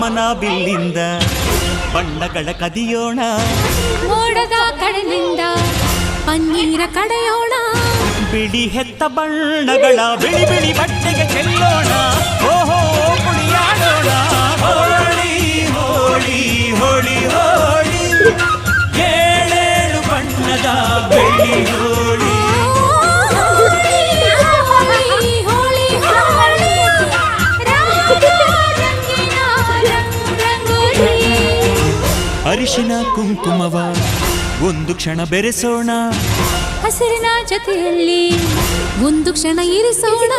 ಕಾಮನ ಬಿಲ್ಲಿಂದ ಬಣ್ಣಗಳ ಕದಿಯೋಣ, ಮೋಡದ ಕಡೆಯಿಂದ ಪನ್ನೀರ ಕಡೆಯೋಣ, ಬಿಳಿ ಹೆತ್ತ ಬಣ್ಣಗಳ ಬಿಳಿ ಬಿಳಿ ಬಟ್ಟೆಗೆ ಚೆಲ್ಲೋಣ. ಓಹೋ ಕುಣಿಯಾಡೋಣ, ಹೋಳಿ ಹೋಳಿ ಹೋಳಿ ಹೋಳಿ, ಏಳೇಳು ಬಣ್ಣದ ಬೆಳ್ಳಿ ಹೋಳಿ. ಅರಿಶಿನ ಕುಂಕುಮವ ಒಂದು ಕ್ಷಣ ಬೆರೆಸೋಣ, ಹಸಿರಿನ ಜೊತೆಯಲ್ಲಿ ಒಂದು ಕ್ಷಣ ಇರಿಸೋಣ.